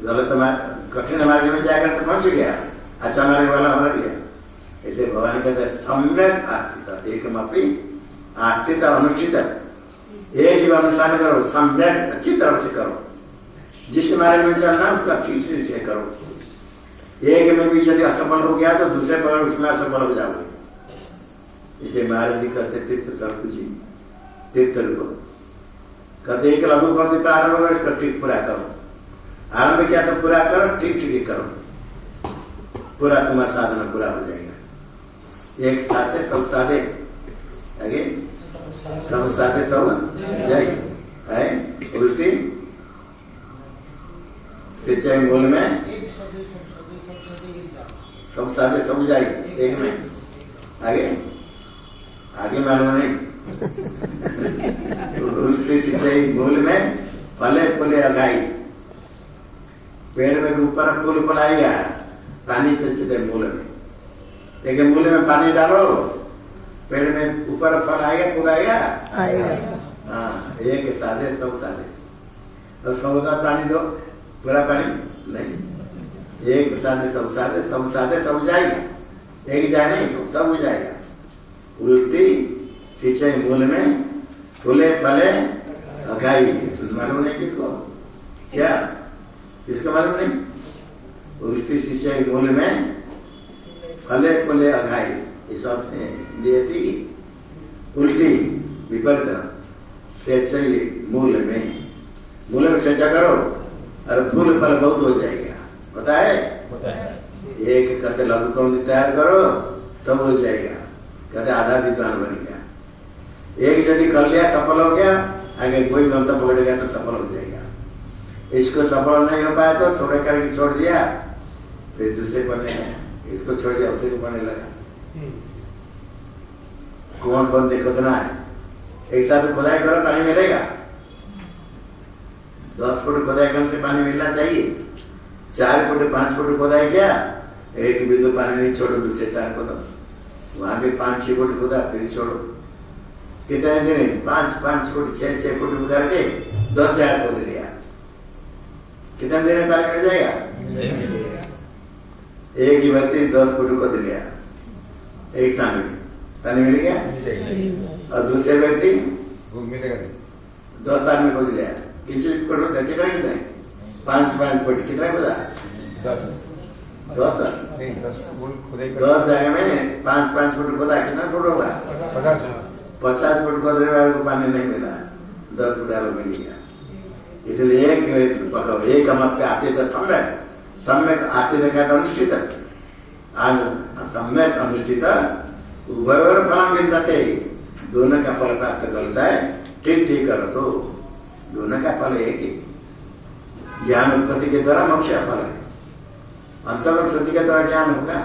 गलत मार्ग कठिन मार्ग में जाकर तो पहुंच गया, अच्छा मार्ग वाला हो गया। ऐसे भगवान कहते हैं सम्यक आस्थित, एकमपि आस्थित अनुष्ठित, एक ही अनुष्ठान करो, सम्यक अच्छी तरह से करो। जिस मार्ग में चलना उसका ठीक से करो। एक में भी यदि असफल हो गया तो दूसरे पर उसमें असफल हो जाओगे। इसे महाराज जी कहते तीर्थ सब कुछ तीर्थ रूप कहते एक लघु कर प्रारंभ करो, इसका ठीक पूरा करो। आरंभ किया तो पूरा करो, ठीक ठीक करो, पूरा तुम्हारा साधना पूरा हो जाएगा। एक साथे सब साधे आगे सब साथे सब जय है उल्टी पिछले मूल में सब साधे सब जाए एक में आगे आगे मालूम नहीं उल्टी सिंचाई मूल में फले फूले अगाई, पेड़ में ऊपर फूल फुलाएगा पानी से सीधे मूल में, लेकिन मूल में पानी डालो पेड़ में ऊपर फल आएगा फूल आएगा। हाँ एक साधे सब साधे, तो सौदा पानी दो पूरा पानी नहीं, एक साधे सब साधे सब साधे सब जाएगा, एक जाए नहीं सब हो जाएगा। उल्टी सिंचाई मूल में फूले फले अगाई, मालूम नहीं किसको क्या, किसको मालूम नहीं? उल्टी सिंचाई मूल में फले फूले अघाई, ये सब दिए थी उल्टी विपरीत स्वेच्छा मूल में स्वेच्छा करो और फूल फल बहुत हो जाएगा। पता है एक कहते लघु कौंदी तैयार करो सब हो जाएगा, कहते आधा विद्वान बनेगा। एक यदि कर लिया सफल हो गया, आगे कोई मंत्र पकड़ गया तो सफल हो जाएगा। इसको सफल नहीं हो पाया तो थोड़े करके छोड़ दिया, फिर दूसरे पढ़ने लगा, इसको छोड़ दिया उसे को पढ़ने लगा। कुआं खोदने खोदना है, एक साथ खुदाई करो पानी मिलेगा। 10 फुट खुदाई करने से पानी मिलना चाहिए। 4 फुट 5 फुट खुदाई किया, एक बिंदु पानी नहीं छोड़ो, दूसरे 4 खोदो, वहां भी 5-6 फुट खुदा फिर छोड़ो। कितने दिन 5-5 फुट 6-6 फुट करके 2-4 खोद लिया, कितने दिन में पानी मिल जाएगा? एक ही व्यक्ति 10 फुट खोद लिया, एक पानी मिल गया, और दूसरे व्यक्ति 10 पानी में खोद लिया। किसी फुट होता कितना कितना 5-5 फुट कितना खोदा? 10 जगह में 5-5 फुट खोदा, कितना फुट होगा? 50 फुट खोदने वाले को पानी नहीं मिला, 10 फुट आलू मिल गया। इसलिए एक हम आपके आते थे सम्यक आते देखा था अनुष्ठित सम्यक अनुष्ठित उभयोर फलम विन्दते, दोनों का फल प्राप्त करता है। ठीक करो तो दोनों का फल एक ही। ज्ञान उत्पत्ति के द्वारा मोक्ष का फल है, अंतर्गत शुद्धि के द्वारा ज्ञान होगा,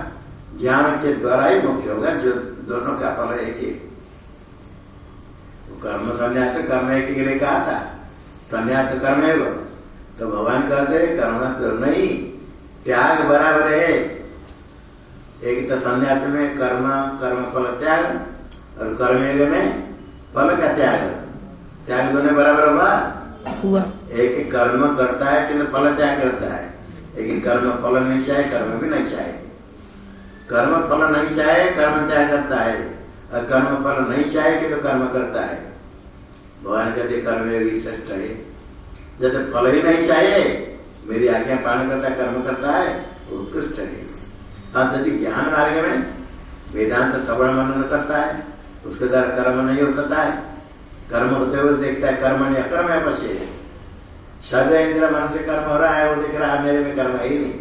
ज्ञान के द्वारा ही मोक्ष होगा, जो दोनों का फल एक ही। कर्म संन्यास कर्म एक के लिए कहा था, संन्यास कर्म है वो, तो भगवान कहते कर्म तो नहीं, त्याग बराबर है। एक तो संन्यास में कर्म फल त्याग, और कर्म में फल का त्याग दोनों बराबर हुआ। एक कर्म करता है कि फल त्याग करता है, एक कर्म फल नहीं चाहे, कर्म भी नहीं चाहे। कर्म फल नहीं चाहे, कर्म त्याग करता है, और कर्म फल नहीं चाहे कि तो कर्म करता है। भगवान कहते कर्म योगी श्रेष्ठ है, जब फल ही नहीं चाहिए, मेरी आज्ञा पालन करता है, कर्म करता है, उत्कृष्ट है। अब यदि ज्ञान मार्ग में वेदांत श्रवण मनन करता है, उसके द्वारा कर्म नहीं हो सकता है, कर्म होते हुए देखता है कर्म नहीं अकर्म है, पश्चिम शरीर इंद्र मन से कर्म हो रहा है, वो देख रहा है मेरे में कर्म है ही नहीं,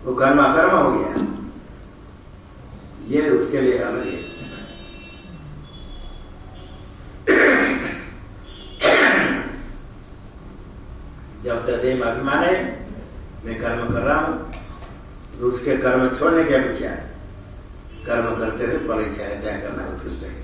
वो कर्म अकर्म हो गया, ये उसके लिए अलग है। जब तक देह में अभिमान है मैं कर्म कर रहा हूं, तो उसके कर्म छोड़ने की अपेक्षा है, कर्म करते हुए फल इच्छा त्याग करना उत्कृष्ट है।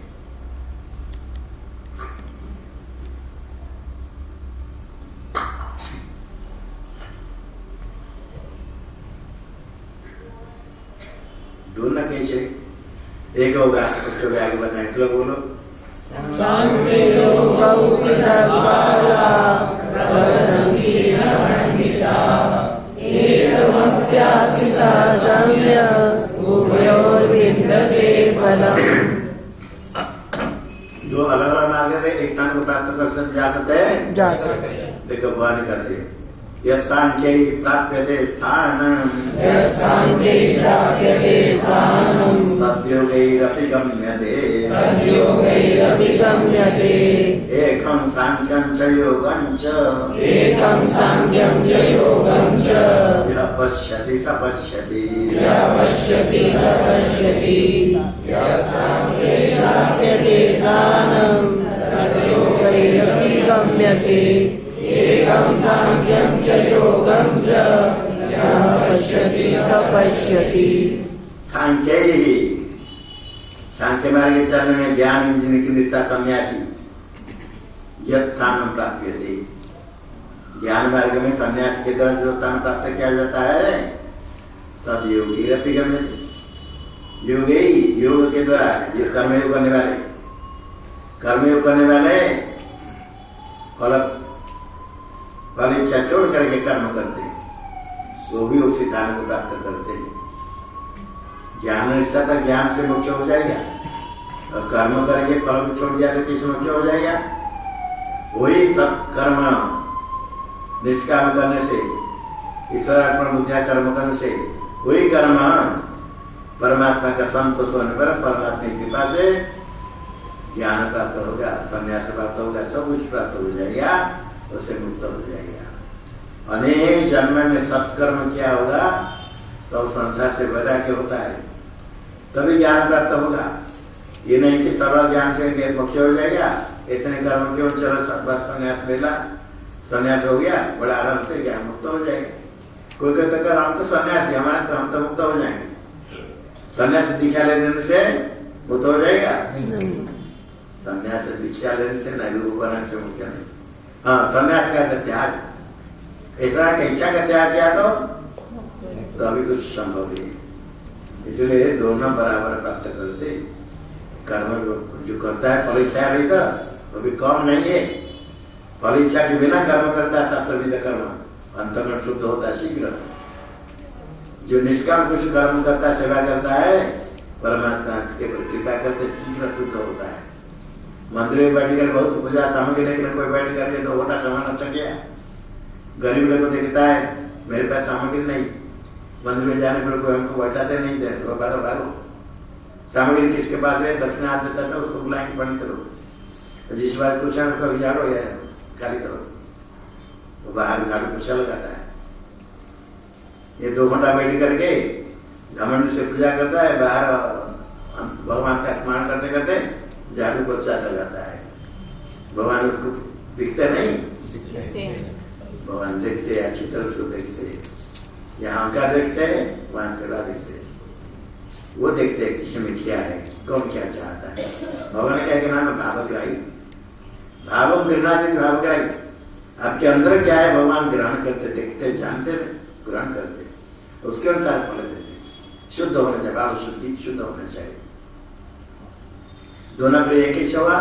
ढूंढना कैसे? एक होगा उसको भी आगे बताएं, चलो बोलो। दो अलग अलग मार्ग है, एक स्थान को प्राप्त कर सकते जा सकते हैं। देखो भगवान कहते हैं यस्सांख्यै प्राप्यते स्थानम् तद्योगैरपि गम्यते एकं सांख्यं च योगं च पश्यति तपश्यति प्राप्यते स्थानम् तद्योगैरपि गम्यते एकं सांख्यं च योगं च पश्यति स पश्यति। सांख्य मार्ग चलने में ज्ञान जिनकी निष्ठा सन्यासी यद स्थान प्राप्त थे, ज्ञान मार्ग में सन्यास के द्वारा जो स्थान प्राप्त किया जाता है तब योगी रपि गम्यते, योगी योग के द्वारा जो कर्मयोग करने वाले फल इच्छा छोड़ करके कर्म करते हैं, वो भी उसी स्थान को प्राप्त करते हैं। ज्ञान निष्ठा तक ज्ञान से मोक्ष हो जाएगा, और कर्म करेंगे फल को छोड़ दिया तो किस मोक्ष हो जाएगा? वही सब कर्म निष्काम करने से, ईश्वरार्पण बुद्धिया कर्म करने से, वही कर्म परमात्मा का संतोष होने पर परमात्मा की कृपा से ज्ञान प्राप्त होगा, संन्यास प्राप्त होगा, सब कुछ प्राप्त हो जाएगा, उससे मुक्त हो जाएगा। अनेक जन्म में सत्कर्म किया होगा तो संसार से वैराग्य होता है, तभी ज्ञान प्राप्त होगा। ये नहीं कि सर्व ज्ञान से मुख्य हो जाएगा, इतने कर्म क्यों, चलो बस संन्यास मिला, संन्यास हो गया, बड़ा आराम से ज्ञान मुक्त हो जाएगा। कोई कहता कर हम तो सन्यासी, हमारे तो हम तो मुक्त हो जाएंगे, संन्यास दीक्षा लेने से मुक्त हो जाएगा? संन्यास दीक्षा लेने से नहीं, रूप बनाने से मुक्त नहीं। हाँ, संन्यास का त्याग, ऐसा इच्छा का त्याग किया तो अभी कुछ संभव है। इसलिए दोनों बराबर प्राप्त करते। कर्म जो करता है फल इच्छा रही तो अभी कम नहीं है, फल इच्छा के बिना कर्म करता है शास्त्रविद कर्म, अंतःकरण शुद्ध होता है शीघ्र। जो निष्काम कुछ कर्म करता है, सेवा करता है, परमात्मा के कृपा करते शीघ्र शुद्ध होता है। मंदिर में बैठकर बहुत पूजा सामग्री लेकर कोई बैठ करके 2 घंटा सामान अच्छा गया, गरीब लोग को देखता है मेरे पास सामग्री नहीं, मंदिर में जाने पर कोई हमको बैठाते नहीं दे, तो भागो भागो, सामग्री किसके पास है, दक्षिणा हाथ देता था, उसको बुलाएंगे बंद करो, जिस बार पूछा कभी झाड़ो या खाली करो, तो बाहर झाड़ू पूछा लगाता है। ये 2 घंटा बैठ करके घमंड से पूजा करता है, बाहर भगवान का स्मरण करते करते झाड़ू पोछा लगाता है। भगवान उसको दिखते नहीं, भगवान देखते अच्छी तरह से देखते, यहाँ का देखते हैं, वहां सेवा देखते, वो देखते हैं किसी में क्या है, कौन क्या चाहता है। भगवान क्या के नाम है भावग्राही, भावम गृहणादि भावग्राही, आपके अंदर क्या है भगवान ग्रहण करते, देखते, जानते, ग्रहण करते, उसके अनुसार फल देते। शुद्ध होना चाहिए, भाव शुद्धि शुद्ध होना चाहिए। दोनों पर एक ही हुआ,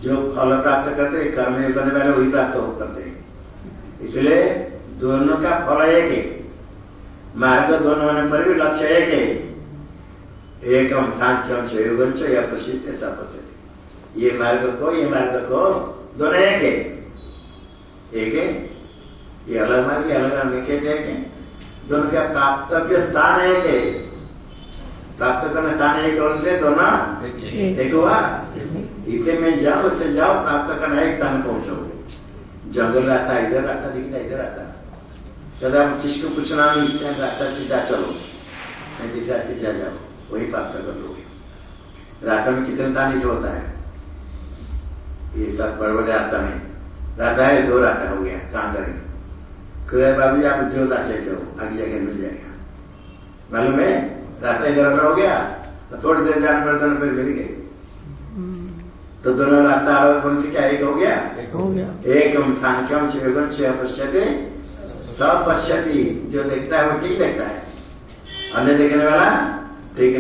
जो फल प्राप्त करते कर्म करने वाले वही प्राप्त हो करते हैं, इसलिए दोनों का फल एक है, मार्ग दोनों होने पर भी लक्ष्य एक है। एकम सांख्यम से योगम से या प्रसिद्ध ऐसा प्रसिद्ध, ये मार्ग को दोनों एक है, एक है, ये अलग मार्ग अलग रास्ते एक है, दोनों का प्राप्तव्य स्थान एक है, प्राप्त करने स्थान एक होने से दोनों एक हुआ। इतने में जाओ, उससे जाओ, प्राप्त करना एक स्थान पहुंचोगे। जंगल रहता इधर रहता, दिखता इधर रहता, सदा किसको पूछना नहीं, रास्ता सीधा चलो, सीधा सीधा जाओ, वही प्राप्त कर लोगे। रास्ता में कितने तानी से होता है, ये सब बड़बड़े रास्ता में रहता है, 2 रास्ता हो गया, कहाँ करेंगे? कहे बाबू जी आप जो रास्ते जाओ, आगे जगह मिल जाएगा, मालूम है रास्ता इधर हो गया, तो थोड़ी देर जाने पर दोनों फिर मिल गए, तो दोनों रास्ता अलग कौन सी क्या एक हो गया? एकम सांख्यम से योगम से पश्यते सब पश्यति, जो देखता है वो ठीक देखता है, अन्य देखने वाला ठीक नहीं।